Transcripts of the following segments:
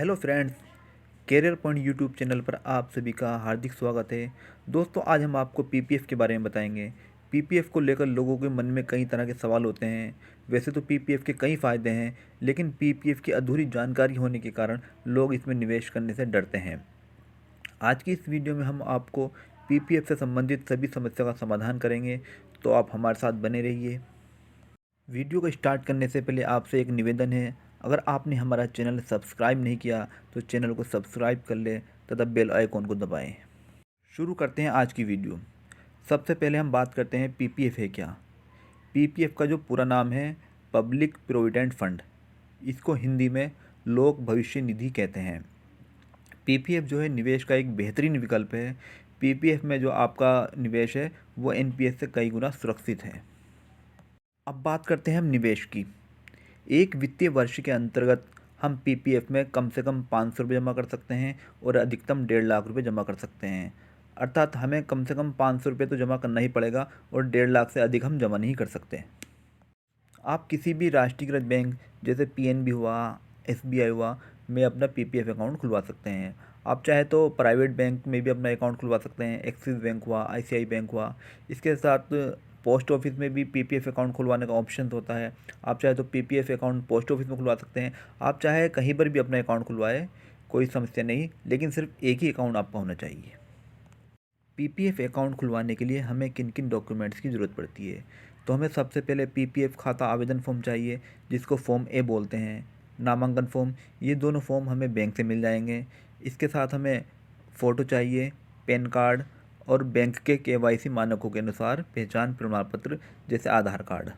Hello friends, career point YouTube channel पर आप सभी का हार्दिक स्वागत है। दोस्तों, आज हम आपको पीपीएफ के बारे में बताएंगे। पीपीएफ को लेकर लोगों के मन में कई तरह के सवाल होते हैं। वैसे तो पीपीएफ के कई फ़ायदे हैं, लेकिन पीपीएफ की अधूरी जानकारी होने के कारण लोग इसमें निवेश करने से डरते हैं। आज की इस वीडियो में हम आपको पीपीएफ से संबंधित सभी समस्या का समाधान करेंगे, तो आप हमारे साथ बने रहिए। वीडियो को स्टार्ट करने से पहले आपसे एक निवेदन है, अगर आपने हमारा चैनल सब्सक्राइब नहीं किया तो चैनल को सब्सक्राइब कर लें तथा बेल आइकॉन को दबाएं। शुरू करते हैं आज की वीडियो। सबसे पहले हम बात करते हैं पीपीएफ है क्या। पीपीएफ का जो पूरा नाम है पब्लिक प्रोविडेंट फंड, इसको हिंदी में लोक भविष्य निधि कहते हैं। पीपीएफ जो है निवेश का एक बेहतरीन विकल्प है। पीपीएफ में जो आपका निवेश है वो एनपीएस से कई गुना सुरक्षित है। अब बात करते हैं हम निवेश की। एक वित्तीय वर्ष के अंतर्गत हम पीपीएफ में कम से कम 500 रुपये जमा कर सकते हैं और अधिकतम 1.5 लाख रुपये जमा कर सकते हैं। अर्थात हमें कम से कम 500 रुपये तो जमा करना ही पड़ेगा और 1.5 लाख से अधिक हम जमा नहीं कर सकते। आप किसी भी राष्ट्रीयकृत बैंक जैसे पीएनबी हुआ, एसबीआई हुआ में अपना पीपीएफ अकाउंट खुलवा सकते हैं। आप चाहे तो प्राइवेट बैंक में भी अपना अकाउंट खुलवा सकते हैं, एक्सिस बैंक हुआ, आईसीआई बैंक हुआ। इसके साथ पोस्ट ऑफिस में भी पीपीएफ अकाउंट खुलवाने का ऑप्शन होता है। आप चाहे तो पीपीएफ अकाउंट पोस्ट ऑफिस में खुलवा सकते हैं। आप चाहे कहीं पर भी अपना अकाउंट खुलवाए, कोई समस्या नहीं, लेकिन सिर्फ एक ही अकाउंट आपका होना चाहिए। पीपीएफ अकाउंट खुलवाने के लिए हमें किन किन डॉक्यूमेंट्स की ज़रूरत पड़ती है, तो हमें सबसे पहले पीपीएफ खाता आवेदन फॉर्म चाहिए, जिसको फॉर्म ए बोलते हैं। नामांकन फॉर्म, ये दोनों फॉर्म हमें बैंक से मिल जाएंगे। इसके साथ हमें फ़ोटो चाहिए, पैन कार्ड और बैंक के केवाईसी मानकों के अनुसार पहचान प्रमाण पत्र जैसे आधार कार्ड।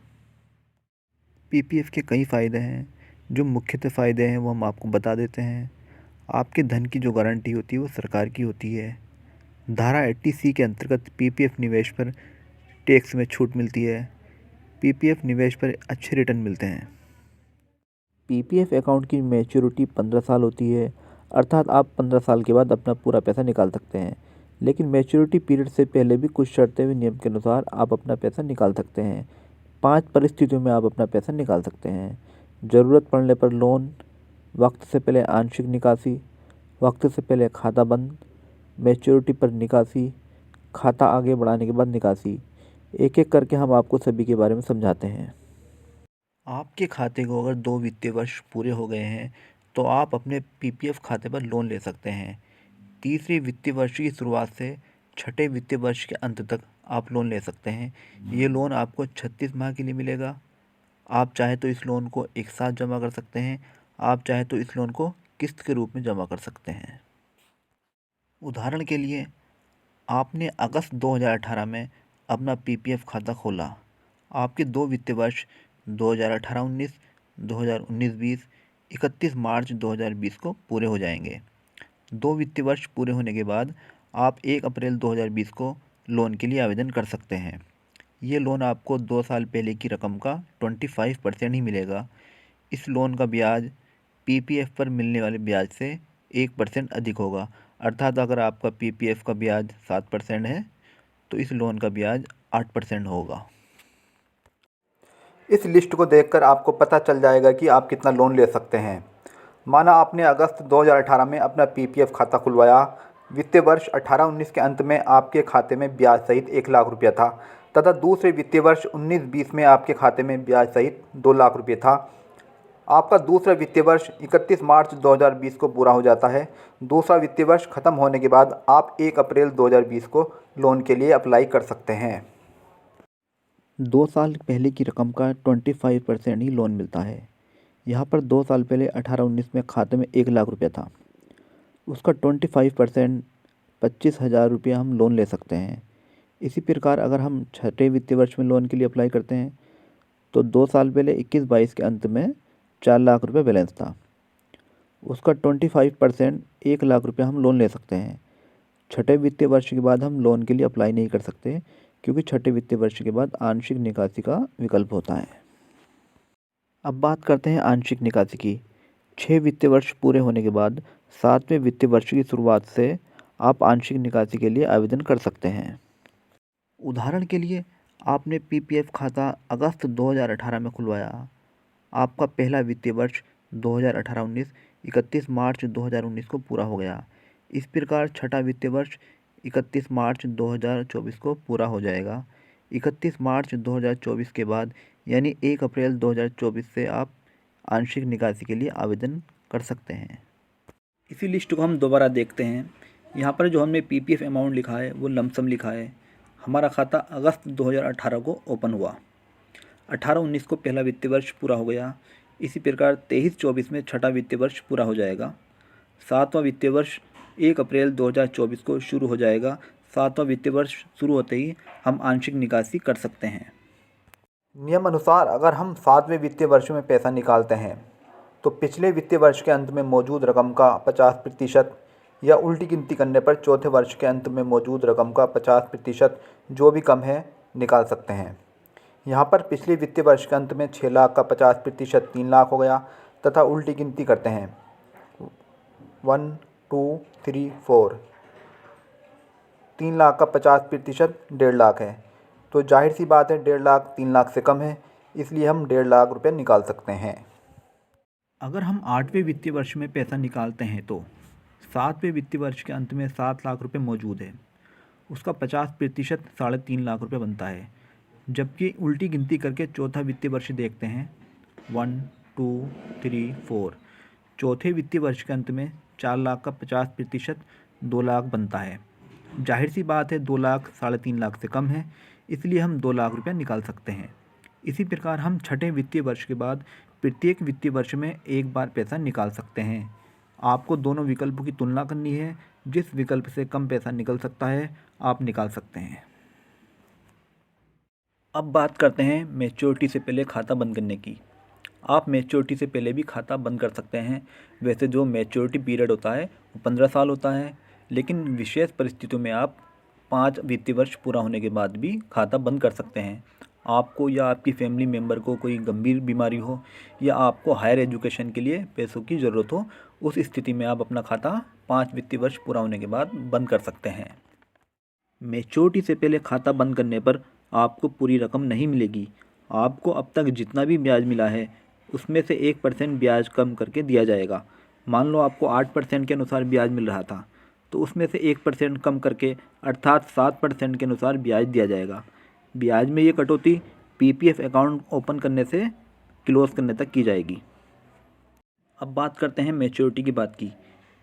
पीपीएफ के कई फ़ायदे हैं। जो मुख्यतः फ़ायदे हैं वो हम आपको बता देते हैं। आपके धन की जो गारंटी होती है वो सरकार की होती है। धारा 80C के अंतर्गत पीपीएफ निवेश पर टैक्स में छूट मिलती है। पीपीएफ निवेश पर अच्छे रिटर्न मिलते हैं। पीपीएफ अकाउंट की मैच्योरिटी 15 साल होती है, अर्थात आप 15 साल के बाद अपना पूरा पैसा निकाल सकते हैं। लेकिन मैच्योरिटी पीरियड से पहले भी कुछ शर्तें व नियम के अनुसार आप अपना पैसा निकाल सकते हैं। 5 परिस्थितियों में आप अपना पैसा निकाल सकते हैं। ज़रूरत पड़ने पर लोन, वक्त से पहले आंशिक निकासी, वक्त से पहले खाता बंद, मैच्योरिटी पर निकासी, खाता आगे बढ़ाने के बाद निकासी। एक एक करके हम आपको सभी के बारे में समझाते हैं। आपके खाते को अगर 2 वित्तीय वर्ष पूरे हो गए हैं तो आप अपने पीपीएफ खाते पर लोन ले सकते हैं। तीसरे वित्तीय वर्ष की शुरुआत से छठे वित्तीय वर्ष के अंत तक आप लोन ले सकते हैं। ये लोन आपको 36 माह के लिए मिलेगा। आप चाहे तो इस लोन को एक साथ जमा कर सकते हैं, आप चाहे तो इस लोन को किस्त के रूप में जमा कर सकते हैं। उदाहरण के लिए, आपने अगस्त 2018 में अपना पीपीएफ खाता खोला। आपके 2 वित्तीय वर्ष 2018-19, 2019-20, 31 मार्च 2020 को पूरे हो जाएंगे। 2 वित्तीय वर्ष पूरे होने के बाद आप 1 अप्रैल 2020 को लोन के लिए आवेदन कर सकते हैं। ये लोन आपको 2 साल पहले की रकम का 25% ही मिलेगा। इस लोन का ब्याज पीपीएफ पर मिलने वाले ब्याज से 1% अधिक होगा। अर्थात अगर आपका पीपीएफ का ब्याज 7% है तो इस लोन का ब्याज 8% होगा। इस लिस्ट को देखकर आपको पता चल जाएगा कि आप कितना लोन ले सकते हैं। माना आपने अगस्त 2018 में अपना पीपीएफ खाता खुलवाया। वित्तीय वर्ष 18-19 के अंत में आपके खाते में ब्याज सहित 1 लाख रुपया था, तथा दूसरे वित्तीय वर्ष 19-20 में आपके खाते में ब्याज सहित 2 लाख रुपये था। आपका दूसरा वित्तीय वर्ष 31 मार्च 2020 को पूरा हो जाता है। दूसरा वित्तीय वर्ष खत्म होने के बाद आप 1 अप्रैल 2020 को लोन के लिए अप्लाई कर सकते हैं। 2 साल पहले की रकम का 25% ही लोन मिलता है। यहाँ पर 2 साल पहले 18-19 में खाते में 1 लाख रुपया था, उसका 25% 25,000 रुपया हम लोन ले सकते हैं। इसी प्रकार अगर हम छठे वित्तीय वर्ष में लोन के लिए अप्लाई करते हैं तो 2 साल पहले 21-22 के अंत में 4 लाख रुपये बैलेंस था, उसका 25% 1 लाख रुपया हम लोन ले सकते हैं। छठे वित्तीय वर्ष के बाद हम लोन के लिए अप्लाई नहीं कर सकते, क्योंकि छठे वित्तीय वर्ष के बाद आंशिक निकासी का विकल्प होता है। अब बात करते हैं आंशिक निकासी की। 6 वित्तीय वर्ष पूरे होने के बाद 7वें वित्तीय वर्ष की शुरुआत से आप आंशिक निकासी के लिए आवेदन कर सकते हैं। उदाहरण के लिए, आपने पीपीएफ खाता अगस्त 2018 में खुलवाया। आपका पहला वित्तीय वर्ष 2018-19 31 मार्च 2019 को पूरा हो गया। इस प्रकार छठा वित्तीय वर्ष 31 मार्च 2024 को पूरा हो जाएगा। 31 मार्च 2024 के बाद यानी 1 अप्रैल 2024 से आप आंशिक निकासी के लिए आवेदन कर सकते हैं। इसी लिस्ट को हम दोबारा देखते हैं। यहाँ पर जो हमने पीपीएफ अमाउंट लिखा है वो लमसम लिखा है। हमारा खाता अगस्त 2018 को ओपन हुआ। 18-19 को पहला वित्तीय वर्ष पूरा हो गया। इसी प्रकार 23-24 में छठा वित्तीय वर्ष पूरा हो जाएगा। सातवां वित्तीय वर्ष 1 अप्रैल 2024 को शुरू हो जाएगा। सातवां वित्तीय वर्ष शुरू होते ही हम आंशिक निकासी कर सकते हैं। नियम अनुसार अगर हम 7वें वित्तीय वर्ष में पैसा निकालते हैं तो पिछले वित्तीय वर्ष के अंत में मौजूद रकम का 50% या उल्टी गिनती करने पर चौथे वर्ष के अंत में मौजूद रकम का 50% जो भी कम है निकाल सकते हैं। यहाँ पर पिछले वित्तीय वर्ष के अंत में 6 लाख का 50% 3 लाख हो गया तथा उल्टी गिनती करते हैं 1 2 3 4। 3 लाख का 50% 1.5 लाख है, तो जाहिर सी बात है 1.5 लाख 3 लाख से कम है, इसलिए हम 1.5 लाख रुपये निकाल सकते हैं। अगर हम 8वें वित्तीय वर्ष में पैसा निकालते हैं तो 7वें वित्तीय वर्ष के अंत में 7 लाख रुपये मौजूद है, उसका 50% 3.5 लाख रुपये बनता है। जबकि उल्टी गिनती करके चौथा वित्तीय वर्ष देखते हैं 1 2 3 4। चौथे वित्तीय वर्ष के अंत में 4 लाख का 50% 2 लाख बनता है। जाहिर सी बात है 2 लाख 3.5 लाख से कम है, इसलिए हम 2 लाख रुपये निकाल सकते हैं। इसी प्रकार हम छठे वित्तीय वर्ष के बाद प्रत्येक वित्तीय वर्ष में एक बार पैसा निकाल सकते हैं। आपको दोनों विकल्पों की तुलना करनी है, जिस विकल्प से कम पैसा निकल सकता है आप निकाल सकते हैं। अब बात करते हैं मैच्योरिटी से पहले खाता बंद करने की। आप मैच्योरिटी से पहले भी खाता बंद कर सकते हैं। वैसे जो मैच्योरिटी पीरियड होता है वो 15 साल होता है, लेकिन विशेष परिस्थितियों में आप 5 वित्तीय वर्ष पूरा होने के बाद भी खाता बंद कर सकते हैं। आपको या आपकी फैमिली मेम्बर को कोई गंभीर बीमारी हो या आपको हायर एजुकेशन के लिए पैसों की ज़रूरत हो, उस स्थिति में आप अपना खाता 5 वित्तीय वर्ष पूरा होने के बाद बंद कर सकते हैं। मैच्योरिटी से पहले खाता बंद करने पर आपको पूरी रकम नहीं मिलेगी। आपको अब तक जितना भी ब्याज मिला है उसमें से 1% ब्याज कम करके दिया जाएगा। मान लो आपको 8% के अनुसार ब्याज मिल रहा था, तो उसमें से 1% कम करके अर्थात 7% के अनुसार ब्याज दिया जाएगा। ब्याज में ये कटौती पीपीएफ अकाउंट ओपन करने से क्लोज करने तक की जाएगी। अब बात करते हैं मैच्योरिटी की बात की।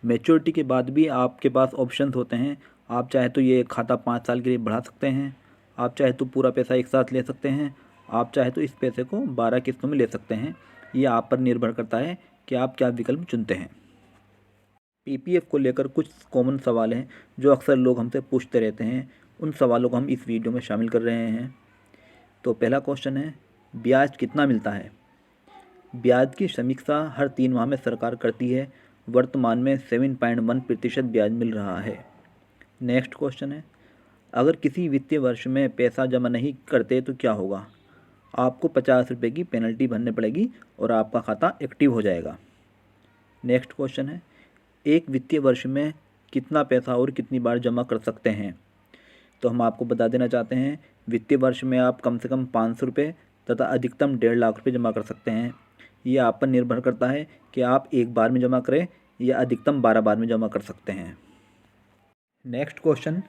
मैच्योरिटी के बाद भी आपके पास ऑप्शंस होते हैं। आप चाहे तो ये खाता 5 साल के लिए बढ़ा सकते हैं, आप चाहे तो पूरा पैसा एक साथ ले सकते हैं, आप चाहे तो इस पैसे को 12 किस्तों में ले सकते हैं। ये आप पर निर्भर करता है कि आप क्या विकल्प चुनते हैं। पीपीएफ को लेकर कुछ कॉमन सवाल हैं जो अक्सर लोग हमसे पूछते रहते हैं। उन सवालों को हम इस वीडियो में शामिल कर रहे हैं। तो पहला क्वेश्चन है, ब्याज कितना मिलता है? ब्याज की समीक्षा हर 3 माह में सरकार करती है। वर्तमान में 7.1% ब्याज मिल रहा है। नेक्स्ट क्वेश्चन है, अगर किसी वित्तीय वर्ष में पैसा जमा नहीं करते तो क्या होगा? आपको 50 रुपये की पेनल्टी भरनी पड़ेगी और आपका खाता एक्टिव हो जाएगा। नेक्स्ट क्वेश्चन है, एक वित्तीय वर्ष में कितना पैसा और कितनी बार जमा कर सकते हैं? तो हम आपको बता देना चाहते हैं, वित्तीय वर्ष में आप कम से कम 500 रुपये तथा अधिकतम 1.5 लाख रुपये जमा कर सकते हैं। ये आप पर निर्भर करता है कि आप एक बार में जमा करें या अधिकतम 12 बार में जमा कर सकते हैं। नेक्स्ट क्वेश्चन,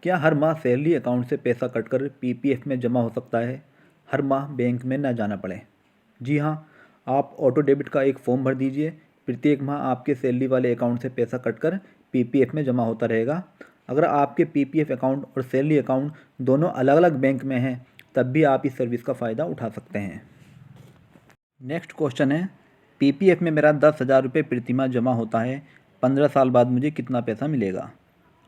क्या हर माह सैलरी अकाउंट से पैसा कटकर पीपीएफ में जमा हो सकता है, हर माह बैंक में ना जाना पड़े? जी हाँ, आप ऑटो डेबिट का एक फॉर्म भर दीजिए। प्रत्येक माह आपके सैलरी वाले अकाउंट से पैसा कटकर पीपीएफ में जमा होता रहेगा। अगर आपके पीपीएफ अकाउंट और सैलरी अकाउंट दोनों अलग अलग बैंक में हैं तब भी आप इस सर्विस का फ़ायदा उठा सकते हैं। नेक्स्ट क्वेश्चन है, पीपीएफ में मेरा 10,000 रुपये प्रतिमाह जमा होता है, 15 साल बाद मुझे कितना पैसा मिलेगा?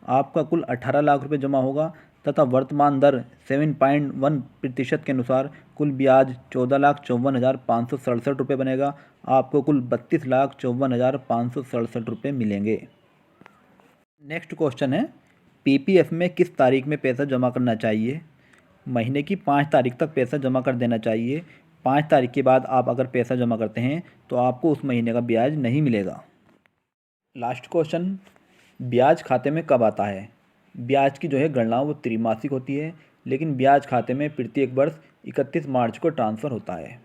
आपका कुल 18 लाख रुपये जमा होगा तथा वर्तमान दर 7.1% के अनुसार कुल ब्याज 14,54,567 रुपये बनेगा। आपको कुल 32,54,567 रुपये मिलेंगे। नेक्स्ट क्वेश्चन है, पीपीएफ में किस तारीख में पैसा जमा करना चाहिए? महीने की 5 तारीख तक पैसा जमा कर देना चाहिए। 5 तारीख के बाद आप अगर पैसा जमा करते हैं तो आपको उस महीने का ब्याज नहीं मिलेगा। लास्ट क्वेश्चन, ब्याज खाते में कब आता है? ब्याज की जो है गणना वो त्रैमासिक होती है, लेकिन ब्याज खाते में प्रत्येक वर्ष 31 मार्च को ट्रांसफ़र होता है।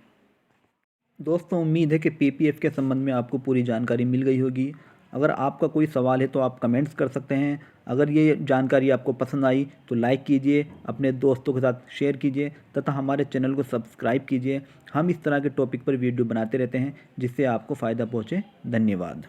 दोस्तों उम्मीद है कि पीपीएफ के संबंध में आपको पूरी जानकारी मिल गई होगी। अगर आपका कोई सवाल है तो आप कमेंट्स कर सकते हैं। अगर ये जानकारी आपको पसंद आई तो लाइक कीजिए, अपने दोस्तों के साथ शेयर कीजिए तथा हमारे चैनल को सब्सक्राइब कीजिए। हम इस तरह के टॉपिक पर वीडियो बनाते रहते हैं जिससे आपको फ़ायदा पहुँचे। धन्यवाद।